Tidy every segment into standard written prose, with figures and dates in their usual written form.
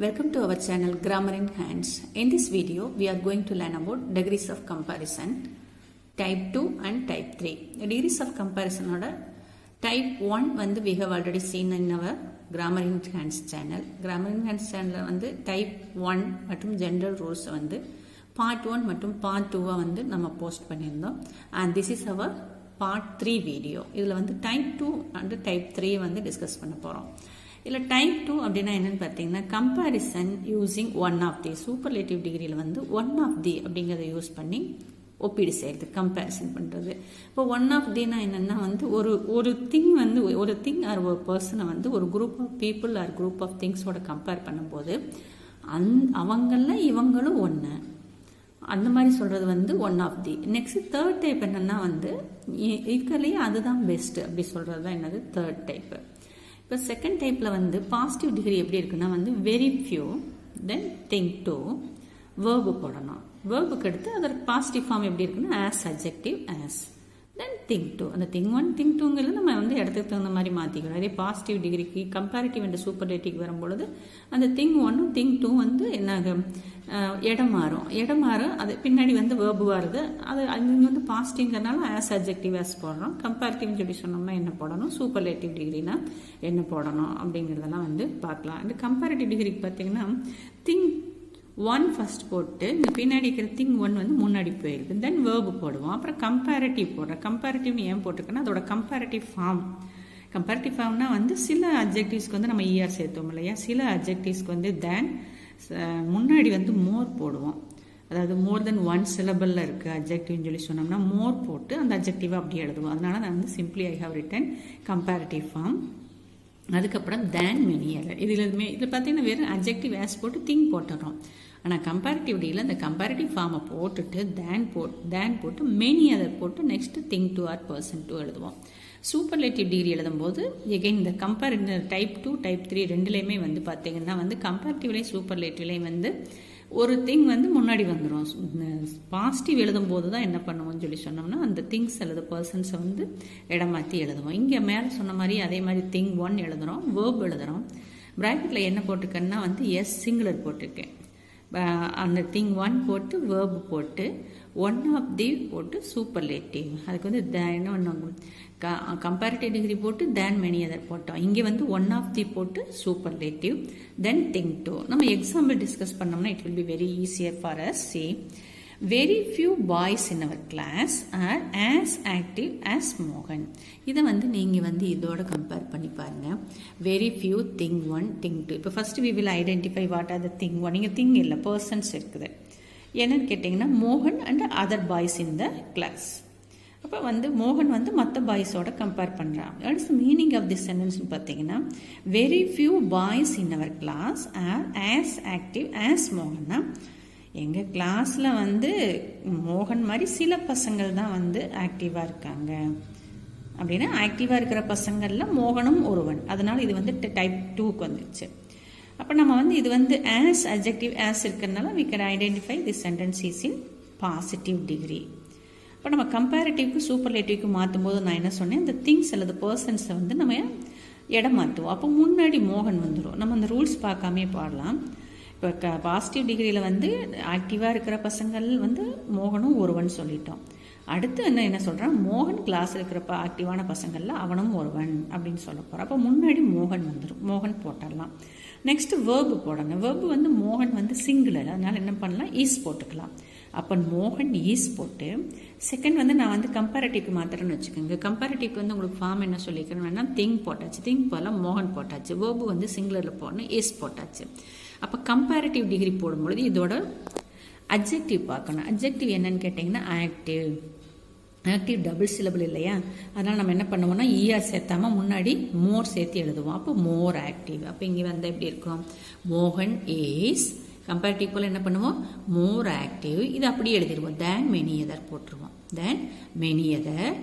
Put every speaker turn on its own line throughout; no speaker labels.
Welcome to our channel Grammar in Hands. In this video, we are going to learn about degrees of comparison, type 2 and type 3. The degrees of comparison order, type 1 வந்து we have already seen in our Grammar in Hands channel. Grammar in Hands channel வந்து type 1 மற்றும் general rules வந்து part 1 மற்றும் part 2 வந்து நம்ம post பண்ணியிருந்தோம். And this is our part 3 video. இதில் வந்து type 2 and type 3 வந்து டிஸ்கஸ் பண்ண போகிறோம். இதில் டைப் 2 அப்படின்னா என்னென்னு பார்த்தீங்கன்னா comparison using one of the superlative டிகிரியில் வந்து ஒன் ஆஃப் தி அப்படிங்கிறத யூஸ் பண்ணி ஒப்பீடு செய்கிறது கம்பேரிசன் பண்ணுறது. இப்போ ஒன் ஆஃப் தினா என்னென்னா வந்து ஒரு திங் வந்து ஒரு திங் ஆர் ஒரு பர்சனை வந்து ஒரு group of people or group of திங்ஸோட கம்பேர் பண்ணும்போது அவங்களில் இவங்களும் ஒன்று அந்த மாதிரி சொல்கிறது வந்து one of the. Next third type என்னென்னா வந்து இருக்கிறதுலையே அதுதான் பெஸ்ட்டு அப்படி சொல்கிறது தான் என்னது தேர்ட் டைப்பு. இப்போ செகண்ட் டைப்பில் வந்து பாசிட்டிவ் டிகிரி எப்படி இருக்குன்னா வந்து very few than thing two verb போடணும். வேர்புக்கு எடுத்து அதோட பாசிட்டிவ் ஃபார்ம் எப்படி இருக்குன்னா as adjective as than thing two. அந்த திங் ஒன் திங்க் டூங்கிறது நம்ம வந்து இடத்துக்கு தகுந்த மாதிரி மாற்றிக்கணும். அதே பாசிட்டிவ் டிகிரிக்கு கம்பேரிட்டிவ் அண்ட் சூப்பர்லேட்டிவ் வரும்பொழுது அந்த திங் ஒன்னும் திங்க் டூ வந்து என்ன இடம் மாறும் அது பின்னாடி வந்து வேர்பு வருது. அது இங்கே வந்து பாசிட்டிவ்ங்கிறனால ஆஸ் அட்ஜெக்டிவ் ஆஸ் போடுறோம். கம்பேரிட்டிவ்னு சொல்லி சொன்னோம்னா என்ன போடணும், சூப்பர்லேட்டிவ் டிகிரினா என்ன போடணும் அப்படிங்கிறதெல்லாம் வந்து பார்க்கலாம். அந்த கம்பேரிட்டிவ் டிகிரிக்கு பார்த்தீங்கன்னா திங் ஒன் ஃபர்ஸ்ட் போட்டு இந்த பின்னாடி இருக்கிற திங் ஒன் வந்து முன்னாடி போயிடுது. தென் வேர்பு போடுவோம். அப்புறம் கம்பேரிட்டிவ் போடுறோம். கம்பேரிட்டிவ்னு ஏன் போட்டிருக்கேன்னா அதோட கம்பேரிட்டிவ் ஃபார்ம்னா வந்து சில அட்ஜெக்டிவ்ஸ்க்கு வந்து நம்ம இஆர் சேர்த்தோம் இல்லையா, சில அட்ஜெக்டிவ்ஸ்க்கு வந்து தேன் முன்னாடி வந்து மோர் போடுவோம். அதாவது மோர் தென் ஒன் சிலபிளில் இருக்குது அட்ஜெக்டிவ்னு சொல்லி சொன்னோம்னா மோர் போட்டு அந்த அட்ஜெக்டிவாக அப்படியே எழுதுவோம். அதனால நான் வந்து simply I have written comparative form. அதுக்கப்புறம் தேன் மெனி அதர். இதில் பார்த்தீங்கன்னா வெறும் அட்ஜெக்டிவ் ஆஸ் போட்டு திங் போட்டுறோம். ஆனால் கம்பேரிட்டிவ் டிகிரியில் அந்த கம்பேரிட்டிவ் ஃபார்மை போட்டுட்டு தேன் போட்டு மெனி அதர் போட்டு next thing two or person two எழுதுவோம். சூப்பர்லேட்டிவ் டிகிரி எழுதும்போது எகைன் இந்த டைப் 2 டைப் 3 ரெண்டுலேயுமே வந்து பார்த்தீங்கன்னா வந்து கம்பேரிட்டிவ்லேயும் சூப்பர்லேட்டிவ்லேயும் வந்து ஒரு திங் வந்து முன்னாடி வந்துடும். பாசிட்டிவ் எழுதும் போது தான் என்ன பண்ணுவோம்னு சொல்லி சொன்னோம்னா அந்த திங்ஸ் அல்லது பர்சன்ஸை வந்து இடம் மாற்றி எழுதுவோம். இங்கே மேலே சொன்ன மாதிரி அதே மாதிரி திங் ஒன் எழுதுகிறோம், வேர்ப் எழுதுகிறோம். ப்ராக்கெட்டில் என்ன போட்டிருக்கேன்னா வந்து எஸ் சிங்குலர் போட்டிருக்கேன். அந்த திங் ஒன் போட்டு வேர்பு போட்டு ஒன் ஆஃப் தி போட்டு சூப்பர்லேட்டிவ். அதுக்கு வந்து என்ன பண்ணுவோம், கம்பேரிட்டிவ் டிகிரி போட்டு தேன் மெனி அதர் போட்டோம். இங்கே வந்து ஒன் ஆஃப் தி போட்டு சூப்பர்லேட்டிவ் தென் திங்க் டூ. நம்ம எக்ஸாம்பிள் டிஸ்கஸ் பண்ணோம்னா it will be very easier for us. See very few boys in our class are as active as மோகன். இதை வந்து நீங்கள் வந்து இதோட கம்பேர் பண்ணி பாருங்கள். Very few thing one thing two. இப்போ first we will identify what are the thing one. இங்கே திங் இல்லை பர்சன்ஸ் இருக்குது. என்னன்னு கேட்டிங்கன்னா மோகன் and other boys in the class. அப்போ வந்து மோகன் வந்து மற்ற பாய்ஸோட கம்பேர் பண்ணுறான். What is the meaning of this சென்டென்ஸ்னு பார்த்தீங்கன்னா very few boys in our class are as active as மோகன்னா எங்கள் கிளாஸில் வந்து மோகன் மாதிரி சில பசங்கள் தான் வந்து ஆக்டிவாக இருக்காங்க. அப்படின்னா ஆக்டிவாக இருக்கிற பசங்களில் மோகனும் ஒருவன். அதனால் இது வந்து டைப் 2க்கு வந்துடுச்சு. அப்போ நம்ம வந்து இது வந்து ஆஸ் அட்ஜெக்டிவ் ஆஸ் இருக்கிறதுனால we can identify this sentence is in positive degree. இப்போ நம்ம கம்பேரிட்டிவ்க்கு சூப்பர்லேட்டிவ்க்கு மாற்றும் போது நான் என்ன சொன்னேன், இந்த திங்ஸ் அல்லது பர்சன்ஸை வந்து நம்ம இடம் மாற்றுவோம். அப்போ முன்னாடி மோகன் வந்துடும். நம்ம அந்த ரூல்ஸ் பார்க்காமே பாடலாம். இப்போ பாசிட்டிவ் டிகிரியில் வந்து ஆக்டிவாக இருக்கிற பசங்கள் வந்து மோகனும் ஒருவன் சொல்லிட்டோம். அடுத்து என்ன சொல்கிறான், மோகன் கிளாஸில் இருக்கிறப்ப ஆக்டிவான பசங்களில் அவனும் ஒருவன் அப்படின்னு சொல்ல போகிறோம். அப்போ முன்னாடி மோகன் வந்துடும், மோகன் போட்டுடலாம். நெக்ஸ்ட் வேர்பு போடணும். வேர்பு வந்து மோகன் வந்து சிங்குலர், அதனால் என்ன பண்ணலாம், ஈஸ் போட்டுக்கலாம். அப்போ மோகன் ஈஸ் போட்டு செகண்ட் வந்து நான் வந்து கம்பேரிட்டிவ்க்கு மாத்திரன்னு வச்சுக்கோங்க. கம்பேரிட்டிவ்க்கு வந்து உங்களுக்கு ஃபார்ம் என்ன சொல்லிக்கிறேன் வேணா திங் போட்டாச்சு, திங் போல மோகன் போட்டாச்சு. வேர்பு வந்து சிங்குலரில் போடணும், ஈஸ் போட்டாச்சு. அப்போ கம்பேரிட்டிவ் டிகிரி போடும்பொழுது இதோட அட்ஜெக்டிவ் பார்க்கணும். அட்ஜெக்டிவ் என்னன்னு கேட்டிங்கன்னா ஆக்டிவ். ஆக்டிவ் டபுள் சிலபிள் இல்லையா, அதனால் நம்ம என்ன பண்ணுவோம்னா இஆர் சேர்த்தாம முன்னாடி மோர் சேர்த்து எழுதுவோம். அப்போ மோர் ஆக்டிவ். அப்போ இங்கே வந்து எப்படி இருக்கும், மோகன் இஸ் கம்பேரிட்டிவ் போல் என்ன பண்ணுவோம் மோர் ஆக்டிவ். இது அப்படியே எழுதிடுவோம். தேன் மெனி அதர் போட்டுருவோம். Than many other.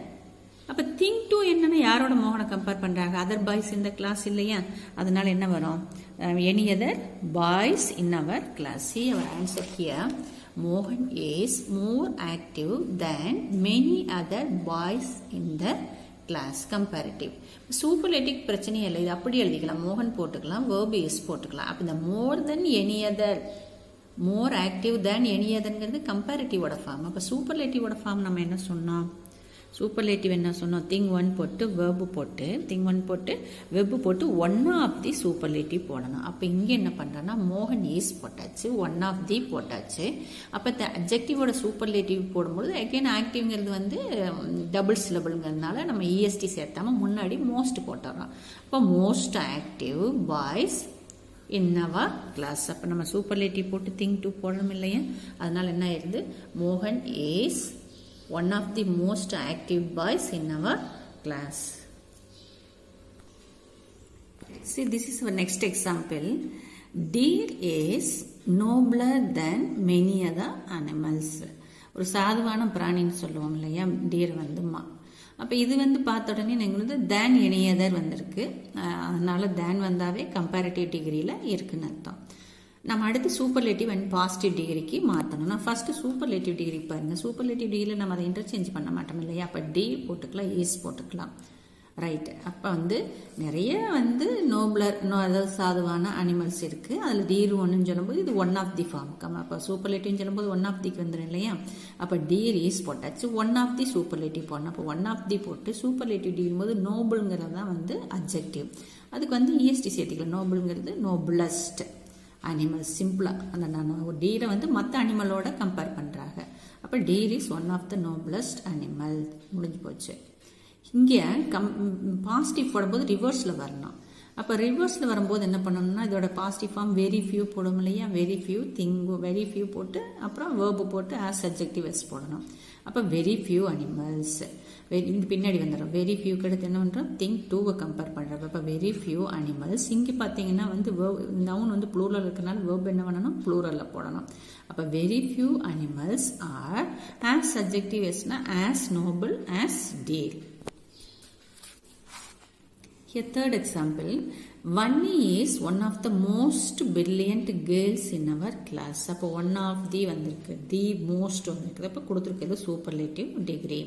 அப்போ திங்க் டூ என்னன்னா யாரோட மோகனை கம்பேர் பண்ணுறாங்க, அதர் பாய்ஸ் இந்த கிளாஸ் இல்லையா, அதனால என்ன வரும், any other boys in our class. See our answer here. Mohan is more active than many other boys in the class comparative. Superlative பிரச்சனையே இல்லை, இது அப்படி எழுதிக்கலாம், மோகன் போட்டுக்கலாம், verb is போட்டுக்கலாம். அப்போ இந்த more than any other, more active than any அதர்ங்கிறது கம்பேரிட்டிவோட ஃபார்ம். அப்போ சூப்பர்லேட்டிவோட ஃபார்ம் நம்ம என்ன சொன்னோம், சூப்பர்லேட்டிவ் என்ன சொன்னோம், திங் ஒன் போட்டு வெர்பு போட்டு, திங் ஒன் போட்டு வெர்பு போட்டு ஒன் ஆஃப் தி சூப்பர்லேட்டிவ் போடணும். அப்போ இங்கே என்ன பண்ணுறோன்னா மோகன் இஸ் போட்டாச்சு, ஒன் ஆஃப் தி போட்டாச்சு. அப்போ அட்ஜெக்டிவோட சூப்பர்லேட்டிவ் போடும்போது அகெயின் ஆக்டிவ்ங்கிறது வந்து டபுள் சிலபிள்ங்கிறதுனால நம்ம இஎஸ்டி சேர்த்தாமல் முன்னாடி மோஸ்ட் போட்டுறோம். அப்போ most active boys in our class. அப்போ நம்ம சூப்பர்லேட்டிவ் போட்டு திங் டூ போடணும் இல்லையா, அதனால என்ன ஆயிடுது, மோகன் is one of the most active boys in our class. See, this is our next example. Deer is nobler than many other animals. ஒரு சாதுவான பிராணின்னு சொல்லுவோம் இல்லையா, டீர் வந்து அப்போ இது வந்து பார்த்த உடனே நீங்கள் வந்து தேன் எனி அதர் வந்திருக்கு, அதனால தேன் வந்தாவே கம்பேரிட்டிவ் டிகிரியில் இருக்குன்னு அர்த்தம். நம்ம அடுத்து சூப்பர்லேட்டிவ் அண்ட் பாசிட்டிவ் டிகிரிக்கு மாற்றணும். நான் ஃபஸ்ட்டு சூப்பர்லேட்டிவ் டிகிரி பாருங்கள். சூப்பர்லேட்டிவ் டிகிரியில் நம்ம அதை இன்டர்சேஞ்ச் பண்ண மாட்டோம் இல்லையா, அப்போ டி போட்டுக்கலாம், ஏஸ் போட்டுக்கலாம், ரைட். அப்போ வந்து நிறைய வந்து நோப்லர் அதாவது சாதுவான அனிமல்ஸ் இருக்குது, அதில் டீர் ஒன்றுன்னு சொல்லும்போது இது ஒன் ஆஃப் தி ஃபார்ம். அப்போ சூப்பர்லேட்டிவ்னு சொல்லும்போது ஒன் ஆஃப் திக்கு வந்துடும் இல்லையா, அப்போ டீர் ஈஸ் போட்டாச்சு, ஒன் ஆஃப் தி சூப்பர்லேட்டிவ் போடணும். அப்போ ஒன் ஆஃப் தி போட்டு சூப்பர்லேட்டிவ் டிகிரி போது நோபுளுங்கிறது தான் வந்து அட்ஜெக்டிவ், அதுக்கு வந்து இஎஸ்டி சேர்த்திக்கலாம். நோபுளுங்கிறது நோபுலஸ்ட் அனிமல்ஸ், சிம்பிளாக அந்த நான் டீரை வந்து மற்ற அனிமலோட கம்பேர் பண்ணுறாங்க. அப்போ deer is one of the noblest animal, முடிஞ்சு போச்சு. இங்கே பாசிட்டிவ் போடும்போது ரிவர்ஸில் வரணும். அப்போ ரிவர்ஸில் வரும்போது என்ன பண்ணணும்னா இதோட பாசிட்டிவ் ஃபார்ம் வெரி ஃபியூ போடும் இல்லையா, வெரி ஃபியூ வெரி ஃபியூ போட்டு அப்புறம் வேர்பு போட்டு ஆஸ் அட்ஜெக்டிவ் எஸ் போடணும். அப்போ வெரி ஃபியூ அனிமல்ஸ், பின்னாடி வந்துடும். வெரி ஃபியூக்கு அடுத்து என்ன பண்ணுறோம், திங் டூவை கம்பேர் பண்ணுறப்ப அப்போ வெரி ஃபியூ அனிமல்ஸ். இங்கே பார்த்தீங்கன்னா வந்து நவுன் வந்து ப்ளூரல் இருக்கிறனால வேர்ப் என்ன பண்ணணும், ப்ளூரலில் போடணும். அப்போ very few animals are as adjective எஸ்னா as noble as deer. Here third example, Vanni is one of the most brilliant girls in our class. அப்போ ஒன் ஆஃப் தி வந்திருக்கு, தி மோஸ்ட் வந்திருக்கு, அப்போ கொடுத்துருக்கிறது சூப்பர்லேட்டிவ் டிகிரி.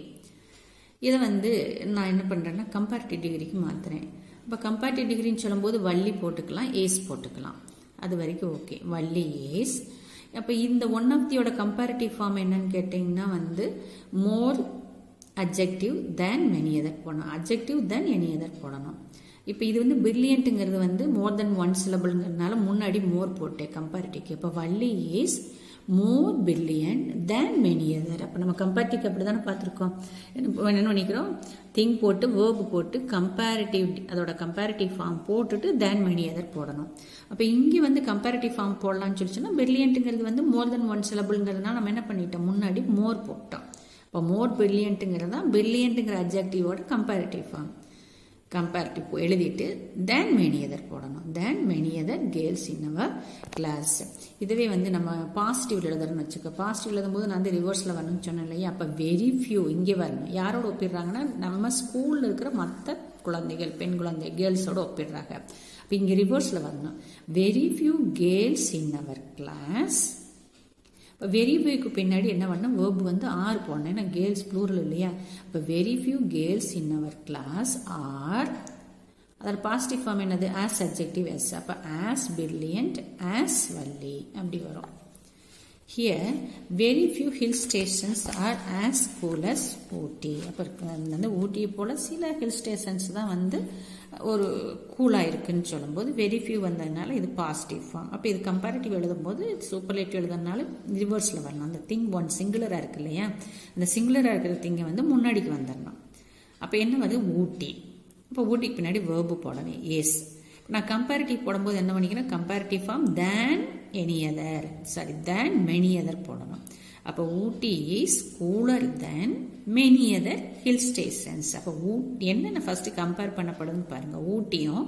இதை வந்து நான் என்ன பண்ணுறேன்னா கம்பேரிட்டிவ் டிகிரிக்கு மாற்றுறேன். இப்போ கம்பேரிட்டிவ் டிகிரின்னு சொல்லும்போது வள்ளி போட்டுக்கலாம், ஏஸ் போட்டுக்கலாம், அது வரைக்கும் ஓகே. வள்ளி ஏஸ். அப்போ இந்த ஒன் ஆஃப் தியோட கம்பேரிட்டிவ் ஃபார்ம் என்னன்னு கேட்டிங்கன்னா வந்து மோர் அட்ஜெக்டிவ் தேன் மெனி அதர் போடணும், அட்ஜெக்டிவ் தேன் எனி அதர் போடணும். இப்போ இது வந்து பிரில்லியன்ட்டுங்கிறது வந்து மோர் தென் ஒன் சிலபிள்ங்கிறதுனால முன்னாடி மோர் போட்டேன் கம்பேரிட்டிவ்க்கு. இப்போ Valli is more brilliant than many other. அப்போ நம்ம கம்பேரிட்டிவ் அப்படி தானே பார்த்துருக்கோம். என்ன பண்ணிக்கிறோம், திங் போட்டு வேர்பு போட்டு கம்பேரிட்டிவ் அதோட கம்பேரிட்டிவ் ஃபார்ம் போட்டுட்டு தேன் மெனி அதர் போடணும். அப்போ இங்கே வந்து கம்பேரிட்டிவ் ஃபார்ம் போடலாம்னு சொல்லிச்சுன்னா பிரில்லியன்ட்டுங்கிறது வந்து மோர் தென் ஒன் சிலபிள்ங்கிறதுனால நம்ம என்ன பண்ணிட்டோம், முன்னாடி மோர் போட்டோம். இப்போ மோர் பிரில்லியன்ட்டுங்கிறது தான் பிரில்லியன்ட்டுங்கிற அட்ஜெக்டிவோட கம்பேரிட்டிவ் ஃபார்ம். கம்பேரிட்டிவ் எழுதிட்டு தேன் மெனி அதர் போடணும், than many other girls in our class. இதுவே வந்து நம்ம பாசிட்டிவ் எழுதுறோன்னு வச்சுக்கோ, பாசிட்டிவ் எழுதும்போது நான் வந்து ரிவர்ஸில் வரணும்னு சொன்னேன் இல்லையா, அப்போ வெரி ஃபியூ இங்கே வரணும். யாரோட ஒப்பிடுறாங்கன்னா நம்ம ஸ்கூலில் இருக்கிற மற்ற குழந்தைகள், பெண் குழந்தை கேர்ள்ஸோட ஒப்பிடுறாங்க. அப்போ இங்கே ரிவர்ஸில் வரணும், very few girls in our class. இப்போ வெரி ஃபியூக்கு பின்னாடி என்ன பண்ணணும், வேர்பு வந்து ஆர் போடணும், ஏன்னா கேர்ள்ஸ் ப்ளூரல் இல்லையா. இப்போ very few girls in our class are, அதோட பாசிட்டிவ் ஃபார்ம் என்னது, ஆஸ் அட்ஜெக்டிவ் எஸ். அப்போ ஆஸ் பிரில்லியன்ட் ஆஸ் வள்ளி அப்படி வரும். Here very few hill stations are as cool as ஊட்டி. அப்போ வந்து ஊட்டியை போல் சில ஹில் ஸ்டேஷன்ஸ் தான் வந்து ஒரு கூலாக இருக்குன்னு சொல்லும்போது வெரி ஃபியூ வந்ததுனால இது பாசிட்டிவ் ஃபார்ம். அப்போ இது கம்பேரிட்டிவ் எழுதும்போது சூப்பர்லேட்டிவ் எழுதுறதுனால ரிவர்ஸில் வரணும். அந்த திங் ஒன் சிங்குலராக இருக்கு இல்லையா, அந்த சிங்குலராக இருக்கிற திங்கை வந்து முன்னாடிக்கு வந்துடணும். அப்போ என்ன வந்து ஊட்டி. இப்போ ஊட்டிக்கு பின்னாடி வேர்பு போடணும், எஸ். நான் கம்பேரிட்டிவ் போடும்போது என்ன பண்ணிக்கிறேன், comparative form than any other, sorry than many other போடணும். அப்போ Ooty is cooler than many other hill stations. அப்போ என்னென்ன ஃபர்ஸ்ட் கம்பேர் பண்ணப்படுதுன்னு பாருங்க, ஊட்டியும்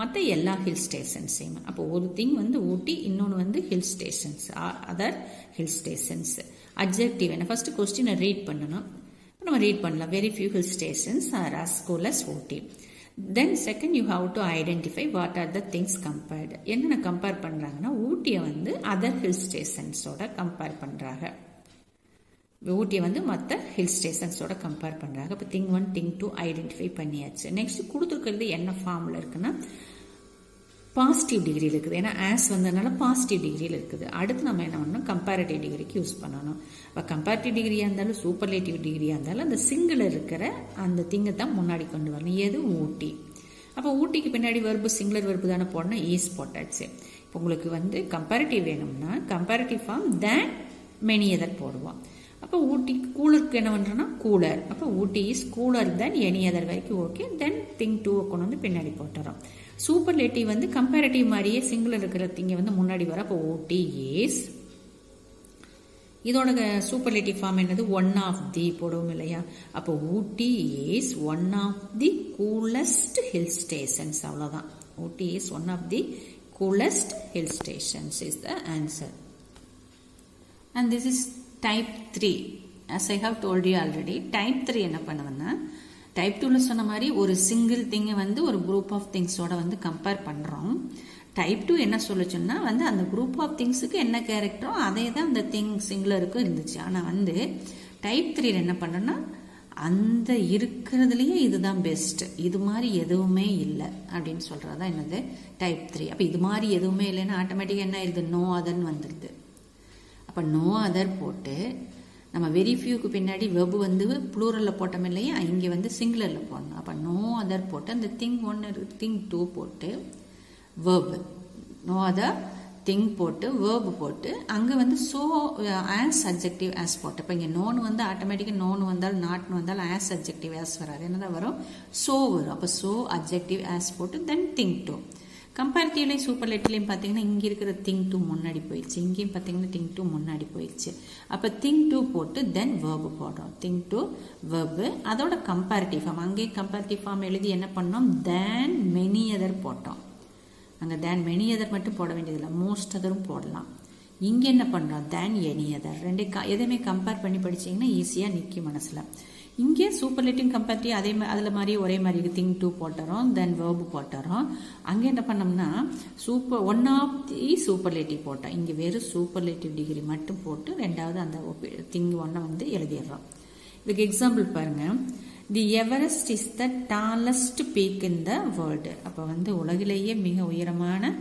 மற்ற எல்லா ஹில் ஸ்டேஷன்ஸையும். அப்போ ஒரு திங் வந்து ஊட்டி, இன்னொன்று வந்து hill stations, other hill stations. Adjective என்ன, ஃபர்ஸ்ட் கொஸ்டினை ரீட் பண்ணணும், நம்ம ரீட் பண்ணலாம். Very few hill stations are as cool as Ooty. Then second you have to identify what are the things compared. என்னென்ன கம்பேர் பண்ணுறாங்கன்னா ஊட்டியை வந்து அதர் ஹில் ஸ்டேஷன்ஸோட கம்பேர் பண்ணுறாங்க. ஊட்டியை வந்து மற்ற ஹில் ஸ்டேஷன்ஸோட கம்பேர் பண்ணுறாங்க. இப்போ திங் 1 திங் 2 ஐடென்டிஃபை பண்ணியாச்சு. நெக்ஸ்ட் கொடுத்துருக்கிறது என்ன ஃபார்மில் இருக்குன்னா பாசிட்டிவ் டிகிரியில் இருக்குது. ஏன்னா ஆஸ் வந்ததுனால பாசிட்டிவ் டிகிரியில் இருக்குது. அடுத்து நம்ம என்ன பண்ணணும், கம்பேரிட்டிவ் டிகிரிக்கு யூஸ் பண்ணணும். இப்போ கம்பேரிட்டிவ் டிகிரியாக இருந்தாலும் சூப்பர்லேட்டிவ் டிகிரியாக இருந்தாலும் அந்த சிங்கிள் இருக்கிற அந்த திங்கை தான் முன்னாடி கொண்டு வரணும். எது ஊட்டி. அப்போ ஊட்டிக்கு பின்னாடி வெர்பு சிங்குலர் வெர்பு தானே போடணும், ஈஸ் போட்டாச்சு. இப்போ உங்களுக்கு வந்து கம்பேரிட்டிவ் வேணும்னா comparative form than many other போடுவோம். அப்போ ஊட்டி கூலருக்கு என்ன பண்ணுறோன்னா கூலர். அப்போ Ooty is cooler than any other வரைக்கும் ஓகே. தென் திங் 2 கொண்டு வந்து பின்னாடி போட்டுறோம். சூப்பர்லேட்டிவ் வந்து கம்பேரிட்டிவ் மாதிரியே சிங்குலர் இருக்கிற திங்க வந்து முன்னாடி வர. அப்போ ஊட்டி இஸ், இதோட சூப்பர்லேட்டிவ் ஃபார்ம் என்னது, ஒன் ஆஃப் தி போடுவோம் இல்லையா. அப்போ Ooty is one of the coolest hill stations. அவ்வளோதான். Ooty is one of the coolest hill stations is the answer. And this is type 3. As I have told you already, type 3 என்ன பண்ணுதுன்னா type 2ல சொன்ன மாதிரி ஒரு single திங்கை வந்து ஒரு குரூப் ஆஃப் திங்ஸோட வந்து compare பண்ணுறோம். டைப் 2 என்ன சொல்லுச்சுன்னா வந்து அந்த குரூப் ஆஃப் திங்ஸுக்கு என்ன கேரக்டரோ அதே தான் அந்த திங் சிங்குலருக்கும் இருந்துச்சு. ஆனால் வந்து டைப் 3 என்ன பண்ணுன்னா அந்த இருக்கிறதுலையே இதுதான் பெஸ்ட், இது மாதிரி எதுவுமே இல்லை அப்படின்னு சொல்கிறதா என்னது டைப் 3. அப்போ இது மாதிரி எதுவுமே இல்லைன்னா ஆட்டோமேட்டிக்காக என்ன ஆயிடுது, நோ அதர்ன்னு வந்துடுது. அப்போ நோ அதர் போட்டு நம்ம வெரி ஃபியூக்கு பின்னாடி வெப் வந்து ப்ளூரலில் போட்டோம் இல்லையா, இங்கே வந்து சிங்குலரில் போடணும். அப்போ நோ அதர் போட்டு அந்த திங் 1 திங் 2 போட்டு வெர்பு நோ அதர் திங் போட்டு வேர்பு போட்டு அங்கே வந்து ஸோ ஆஸ் அப்ஜெக்டிவ் ஆஸ் போட்டு. இப்போ இங்கே நோன்னு வந்து ஆட்டோமேட்டிக்காக நோன்னு வந்தால் நாட்னு வந்தால் ஆஸ் அப்ஜெக்டிவ் ஆஸ் வராது, என்னதான் வரும், ஸோ வரும். அப்போ ஸோ அப்ஜெக்டிவ் ஆஸ் போட்டு தென் திங் 2. கம்பேரிட்டிவ்லையும் சூப்பர்லேட்டிவ்லையும் பார்த்தீங்கன்னா இங்கே இருக்கிற திங் 2 முன்னாடி போயிடுச்சு, இங்கேயும் பார்த்தீங்கன்னா திங் 2 முன்னாடி போயிடுச்சு. அப்போ திங் 2 போட்டு தென் வேர்பு போடுறோம். திங் 2 வேர்பு, அதோட கம்பேரிட்டிவ் ஃபார்ம் அங்கேயும் கம்பேரிட்டிவ் ஃபார்ம் எழுதி என்ன பண்ணோம், தேன் மெனி அதர் போட்டோம். அங்கே தேன் மெனி அதர் மட்டும் போட வேண்டியதில்லை, மோஸ்ட் அதரும் போடலாம். இங்கே என்ன பண்ணுறோம், தேன் எனி அதர். ரெண்டு எதையுமே கம்பேர் பண்ணி படிச்சிங்கன்னா ஈஸியாக நிற்கும் மனசில். இங்கே சூப்பர்லேட்டிவ் கம்பேரிட்டிவ் அதே மாதிரி அதில் மாதிரி ஒரே மாதிரி திங் 2 போட்டுறோம், தென் வேர்பு போட்டுறோம். அங்கே என்ன பண்ணோம்னா ஒன் ஆஃப் தி சூப்பர்லேட்டிவ் போட்டோம். இங்கே வெறும் சூப்பர்லேட்டிவ் டிகிரி மட்டும் போட்டு ரெண்டாவது அந்த திங் 1 வந்து எழுதிடுறோம். இதுக்கு எக்ஸாம்பிள் பாருங்கள். The Everest is the tallest peak in the world. அப்போ வந்து உலகிலேயே மிக உயரமான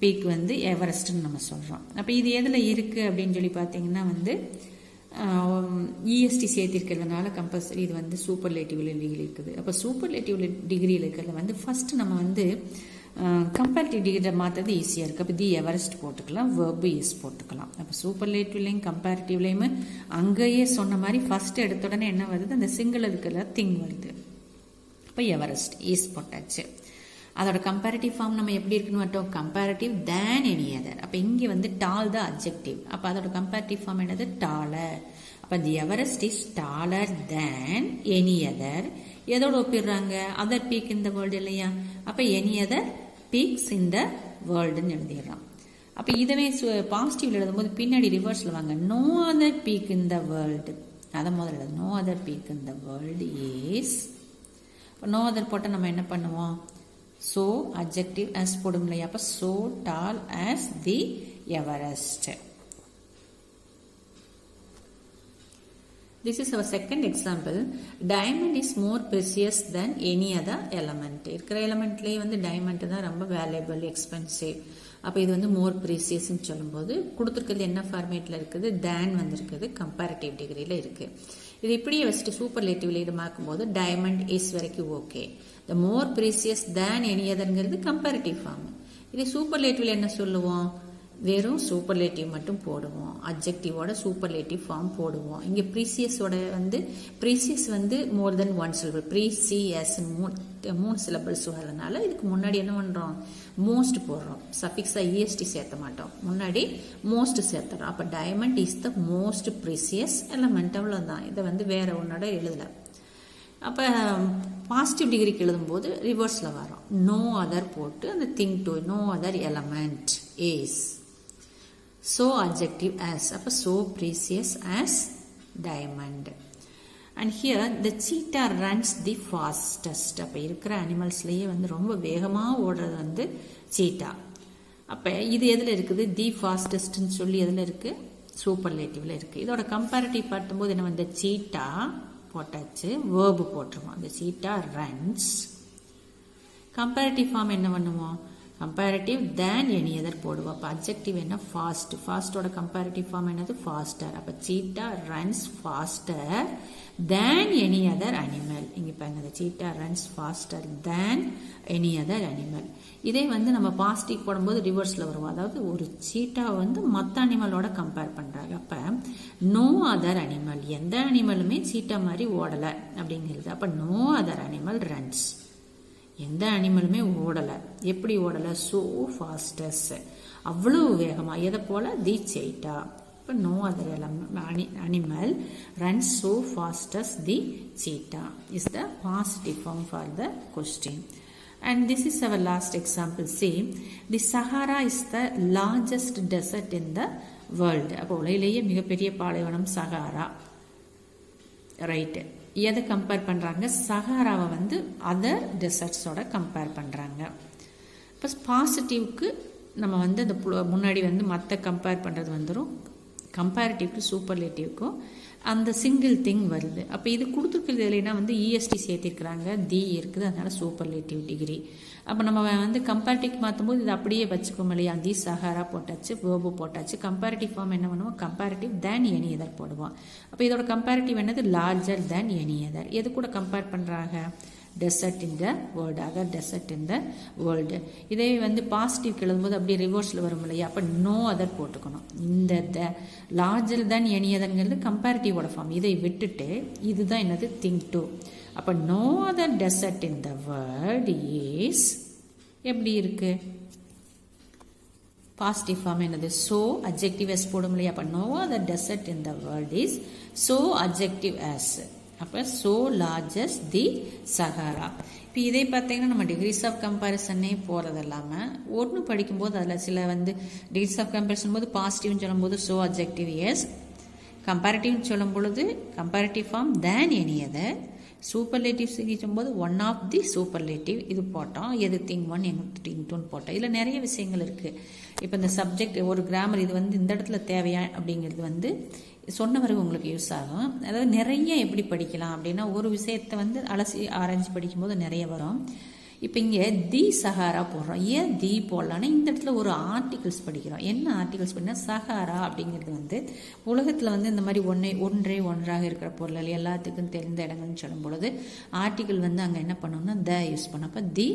பீக் வந்து எவரெஸ்ட்னு நம்ம சொல்கிறோம். அப்போ இது எதில் இருக்குது அப்படின்னு சொல்லி பார்த்தீங்கன்னா வந்து இஎஸ்டி சேர்த்திருக்கிறதுனால கம்பல்சரி இது வந்து சூப்பர்லேட்டிவ்ல டிகிரி இருக்குது. அப்போ சூப்பர்லேட்டிவ்ல டிகிரியில் இருக்கிறதுல வந்து ஃபஸ்ட்டு நம்ம வந்து கம்பேரிட்டிவ் டிகிரியில் மாற்றுறது ஈஸியாக இருக்குது. அப்போ தி எவரெஸ்ட் போட்டுக்கலாம், வெர்பு இஸ் போட்டுக்கலாம். அப்போ சூப்பர்லேட்டிவ்லையும் கம்பேரிட்டிவ்லையுமே அங்கேயே சொன்ன மாதிரி ஃபஸ்ட்டு எடுத்த உடனே என்ன வருது, அந்த சிங்கிள் இருக்கிற திங் வருது. இப்போ எவரெஸ்ட் இஸ் போட்டாச்சு. அதோட கம்பேரிட்டிவ் ஃபார்ம் நம்ம எப்படி இருக்குன்னு மாட்டோம், கம்பேரிட்டிவ் தேன் எனி அதர். அப்போ இங்கே வந்து டால் த அப்ஜெக்டிவ். அப்போ அதோட கம்பேரிட்டிவ் ஃபார்ம் என்னது, டாலர். அப்போ the Everest is taller than any other. எதோட ஒப்பிடுறாங்க, other peak in the world இல்லையா. அப்போ any other peaks in the வேர்ல்டுன்னு எழுதிடுறோம். அப்போ இதவே பாசிட்டிவ்ல எழுதும்போது பின்னாடி ரிவர்ஸில் வாங்க, no other peak in the world. அதை முதல்ல எழுது, no other peak in the world is. இப்போ நோ அதர் போட்டால் நம்ம என்ன பண்ணுவோம், so adjective as போடும் இல்லையா. அப்போ so tall as the Everest. This is our second example. Diamond is more precious than any other element. இருக்கிற எலமெண்ட்லேயே வந்து டைமண்ட் தான் ரொம்ப வேல்யூபிள், எக்ஸ்பென்சிவ். அப்போ இது வந்து மோர் ப்ரீசியஸ்ன்னு சொல்லும்போது கொடுத்துருக்கிறது என்ன ஃபார்மேட்டில் இருக்குது, தேன் வந்துருக்குது, கம்பேரிட்டிவ் டிகிரியில் இருக்குது. இது இப்படியே வச்சுட்டு சூப்பர்லேட்டிவ்ல இது பார்க்கும்போது டைமண்ட் இஸ் வரைக்கும் okay. The more precious than any அதர்ங்கிறது கம்பேரிட்டிவ் ஃபார்ம். இது சூப்பர்லேட்டிவ்ல என்ன சொல்லுவோம், வெறும் சூப்பர்லேட்டிவ் மட்டும் போடுவோம், அப்ஜெக்டிவோட சூப்பர்லேட்டிவ் ஃபார்ம் போடுவோம். இங்கே ப்ரீசியஸோட வந்து ப்ரீசியஸ் வந்து மோர் தென் ஒன் சிலபிள், ப்ரீசியஸ் மூணு சிலபிள்ஸ் வரதுனால இதுக்கு முன்னாடி என்ன பண்ணுறோம், மோஸ்ட் போடுறோம். சஃபிக்ஸா இஎஸ்டி சேர்த்த மாட்டோம், முன்னாடி மோஸ்ட் சேர்த்துறோம். அப்போ diamond is the most precious element, அவ்வளோதான். இதை வந்து வேற ஒன்னோட எழுதலை. அப்போ பாசிட்டிவ் டிகிரிக்கு எழுதும்போது ரிவர்ஸில் வரும், நோ அதர் போட்டு அந்த thing 2 no other element is. So adjective as, அப்போ so precious as diamond. And here the cheetah runs the fastest. அப்போ இருக்கிற அனிமல்ஸ்லேயே வந்து ரொம்ப வேகமாக ஓடுறது வந்து சீட்டா. அப்போ இது எதில் இருக்குது, தி ஃபாஸ்டஸ்ட்னு சொல்லி எதில் இருக்குது, சூப்பர்லேட்டிவ்ல இருக்குது. இதோட கம்பேரிட்டிவ் பார்க்கும்போது என்ன வந்து சீட்டா போட்டாச்சு, வேர்பு போட்டுருவோம். அந்த சீட்டா ரன்ஸ். கம்பேரிட்டிவ் ஃபார்ம் என்ன பண்ணுவோம், கம்பேரிட்டிவ் தேன் எனி அதர் போடுவோம். அப்போ அப்ஜெக்டிவ் என்ன ஃபாஸ்ட், ஃபாஸ்டோட கம்பேரிட்டிவ் ஃபார்ம் என்னது ஃபாஸ்டர். அப்போ cheetah runs faster than any other animal. இங்கே பாருங்க, cheetah runs faster than any other animal. இதே வந்து நம்ம பாசிட்டிவ் போடும்போது ரிவர்ஸில் வருவோம். அதாவது ஒரு சீட்டா வந்து மற்ற அனிமலோட கம்பேர் பண்ணுறாங்க. அப்போ நோ அதர் அனிமல், எந்த அனிமலுமே சீட்டா மாதிரி ஓடலை அப்படிங்கிறது. அப்போ நோ அதர் அனிமல் ரன்ஸ், எந்த அனிமலுமே ஓடலை. எப்படி ஓடலை, சோ ஃபாஸ்டஸ், அவ்வளோ வேகமாக. எதை போல, தி சீட்டா. இப்போ no other animal runs so fast as the cheetah is the positive form for the question. And this is our last example. See, the Sahara is the largest desert in the world. அப்போ உலகிலேயே மிகப்பெரிய பாலைவனம் Sahara. Right. எதை compare பண்ணுறாங்க, சஹாராவை வந்து other டெசர்ட்ஸோட compare பண்ணுறாங்க. இப்போ பாசிட்டிவ்க்கு நம்ம வந்து அந்த முன்னாடி வந்து மற்ற கம்பேர் பண்ணுறது வந்துடும், கம்பேரிட்டிவ்க்கு சூப்பர்லேட்டிவ்க்கும் அந்த சிங்கிள் திங் வருது. அப்போ இது கொடுத்துருக்கிறது இல்லைன்னா வந்து இஎஸ்டி சேர்த்திருக்கிறாங்க, தி இருக்குது, அதனால சூப்பர்லேட்டிவ் டிகிரி. அப்போ நம்ம வந்து கம்பேரிட்டிவ் மாற்றும்போது இது அப்படியே வச்சுக்கோம் இல்லையா, தி சஹாரா போட்டாச்சு, வேர்பு போட்டாச்சு. கம்பேரிட்டிவ் ஃபார்ம் என்ன பண்ணுவோம், கம்பேரிட்டிவ் தேன் எனி அதர் போடுவோம். அப்போ இதோட கம்பேரிட்டிவ் என்னது, லார்ஜர் தேன் எனி அதர். எது கூட கம்பேர் பண்ணுறாங்க, dessert in the world, other desert in the world. இதே வந்து பாசிட்டிவ் எழுதும்போது அப்படியே ரிவர்ஸில் வரும் இல்லையா, அப்போ நோ அதர் போட்டுக்கணும். இந்த லார்ஜர் தேன் எனி அதர்ங்கிறது கம்பேரிட்டிவோட ஃபார்ம். இதை விட்டுட்டு இதுதான் என்னது, திங்க் டு. அப்போ no other desert in the world is எப்படி இருக்கு, பாசிட்டிவ் ஃபார்ம் என்னது, சோ அட்ஜெக்டிவ் எஸ் போடும் இல்லையா. அப்போ no other desert in the world is so adjective as. அப்போ சோ லார்ஜஸ்ட் தி சஹாரா. இப்போ இதே பார்த்தீங்கன்னா நம்ம டிகிரிஸ் ஆஃப் கம்பேரிசனே போகிறது இல்லாமல் ஒன்று படிக்கும்போது அதில் சில வந்து டிகிரிஸ் ஆஃப் கம்பேரிசன் போது பாசிட்டிவ்னு சொல்லும்போது சோ அட்ஜெக்டிவ் எஸ், கம்பேரிட்டிவ்னு சொல்லும் பொழுது comparative form than any other, superlative சொல்லும்போது ஒன் ஆஃப் தி சூப்பர்லேட்டிவ் இது போட்டோம், எது திங் ஒன் எங்க திங் டூன்னு போட்டோம். இதில் நிறைய விஷயங்கள் இருக்குது. இப்போ இந்த சப்ஜெக்ட் ஒரு கிராமர் இது வந்து இந்த இடத்துல தேவையா அப்படிங்கிறது வந்து சொன்னவருக்கு உங்களுக்கு யூஸ் ஆகும். அதாவது நிறைய எப்படி படிக்கலாம் அப்படின்னா ஒரு விஷயத்தை வந்து அலசி ஆராய்ச்சி படிக்கும்போது நிறைய வரும். இப்போ இங்கே தி சஹாரா போடுறோம். ஏன் தி போடலான்னா இந்த இடத்துல ஒரு ஆர்டிகிள்ஸ் படிக்கிறோம். என்ன ஆர்டிகிள்ஸ் படினா, சஹாரா அப்படிங்கிறது வந்து உலகத்தில் வந்து இந்த மாதிரி ஒன்றாக இருக்கிற பொருள் எல்லாத்துக்கும் தெரிந்த இடங்கள்னு சொல்லும் பொழுது ஆர்டிகிள் வந்து அங்கே என்ன பண்ணோம்னா த யூஸ் பண்ணோம். அப்போ தி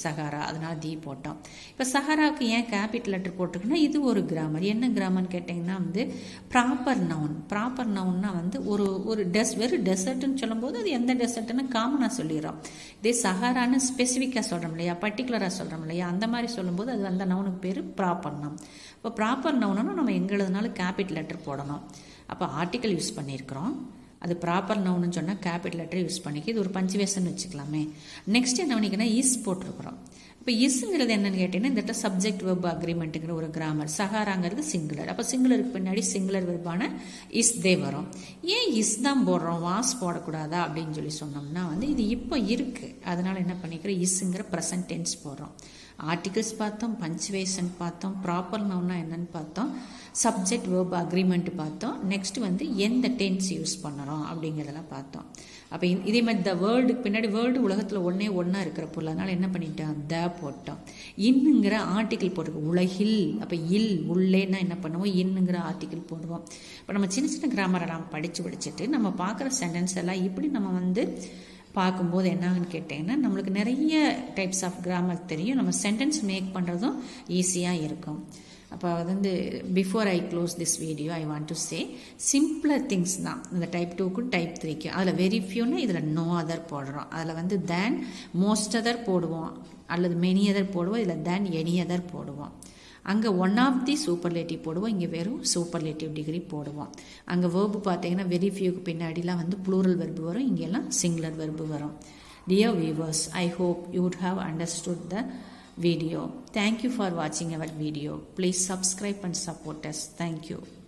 சஹாரா, அதனால் தி போட்டோம். இப்போ சஹாராவுக்கு ஏன் கேபிட்டல் லெட்டர் போட்டிருக்குன்னா இது ஒரு கிராமர். என்ன கிராமர்னு கேட்டிங்கன்னா வந்து ப்ராப்பர் நவுன். ப்ராப்பர் நவுன்னா வந்து ஒரு வெறும் டெசர்ட்னு சொல்லும்போது அது எந்த டெசர்ட்னு காமனாக சொல்லிடுறோம். இதே சஹாரான்னு ஸ்பெசிஃபிக் சொல்றோம் இல்லையா, பர்டிகுலரா சொல்றோம் இல்லையா, அந்த மாதிரி சொல்லும்போது அது அந்த நவுனுக்கு பேரு ப்ராப்பர் நவுன். இப்போ ப்ராப்பர் நவுன்னா நம்ம எங்க எழுதினாலும் கேபிட்டல் லெட்டர் போடணும். அப்போ ஆர்டிக்கல் யூஸ் பண்ணியிருக்கிறோம், அது ப்ராப்பர் நவுன்னு சொன்னால் கேபிட்டல் லெட்டர் யூஸ் பண்ணிக்க. இது ஒரு பஞ்சுவேஷன் வச்சுக்கலாமே. நெக்ஸ்ட் என்ன பண்ணிக்கன்னா இஸ் போட்டிருக்கிறோம். இப்போ இஸ்ங்கிறது என்னன்னு கேட்டீங்கன்னா இந்த இடத்துல சப்ஜெக்ட் வெர்ப் அக்ரிமெண்ட்டுங்கிற ஒரு கிராமர். சஹாராங்கிறது சிங்குலர். அப்போ சிங்குலருக்கு பின்னாடி சிங்குலர் வெர்பான இஸ் தே வரும். ஏன் இஸ் தான் போடுறோம், வாஸ் போடக்கூடாதா அப்படின்னு சொல்லி சொன்னோம்னா வந்து இது இப்போ இருக்கு, அதனால என்ன பண்ணிக்கிறோம் இஸ்ங்கிற ப்ரெசன்ட் டென்ஸ் போடுறோம். ஆர்டிகிள்ஸ் பார்த்தோம், பஞ்சுவேஷன் பார்த்தோம், ப்ராப்பர் நவுன்னா என்னன்னு பார்த்தோம், சப்ஜெக்ட் வெர்ப் அக்ரிமெண்ட் பார்த்தோம். நெக்ஸ்ட் வந்து எந்த டென்ஸ் யூஸ் பண்ணுறோம் அப்படிங்கிறதெல்லாம் பார்த்தோம். அப்போ இதே மாதிரி த வேர்ல்டுக்கு பின்னாடி வேர்ல்டு உலகத்தில் ஒன்றா இருக்கிற பொருள், அதனால் என்ன பண்ணிட்டோம் த போட்டோம். இன்னுங்கிற ஆர்டிக்கிள் போட்டிருக்கோம் உலகில். அப்போ இல் உள்ளேன்னா என்ன பண்ணுவோம், இன்னுங்கிற ஆர்டிக்கிள் போடுவோம். இப்போ நம்ம சின்ன சின்ன கிராமரை நாம் படிச்சுட்டு நம்ம பார்க்குற சென்டென்ஸ் எல்லாம் இப்படி நம்ம வந்து பார்க்கும்போது என்னான்னு கேட்டிங்கன்னா நம்மளுக்கு நிறைய டைப்ஸ் ஆஃப் கிராமர் தெரியும். நம்ம சென்டென்ஸ் மேக் பண்ணுறதும் ஈஸியாக இருக்கும். அப்போ வந்து before I close this video I want to say simpler things தான் இந்த டைப் 2க்கும் டைப் 3க்கும். அதில் வெரி ஃபியூனா இதில் நோ அதர் போடுறோம். அதில் வந்து தேன் மோஸ்ட் அதர் போடுவோம், அல்லது மெனி அதர் போடுவோம், இதில் தேன் எனி அதர் போடுவோம். அங்கே ஒன் ஆஃப் தி சூப்பர்லேட்டிவ் போடுவோம், இங்கே வெறும் சூப்பர்லேட்டிவ் டிகிரி போடுவோம். அங்கே வேர்பு பார்த்தீங்கன்னா வெரி ஃபியூக்கு பின்னாடிலாம் வந்து ப்ளூரல் வெர்பு வரும், இங்கெல்லாம் சிங்குலர் வெர்பு வரும். Dear viewers, I hope you would have understood the video. Thank you for watching our video. Please subscribe and support us. Thank you.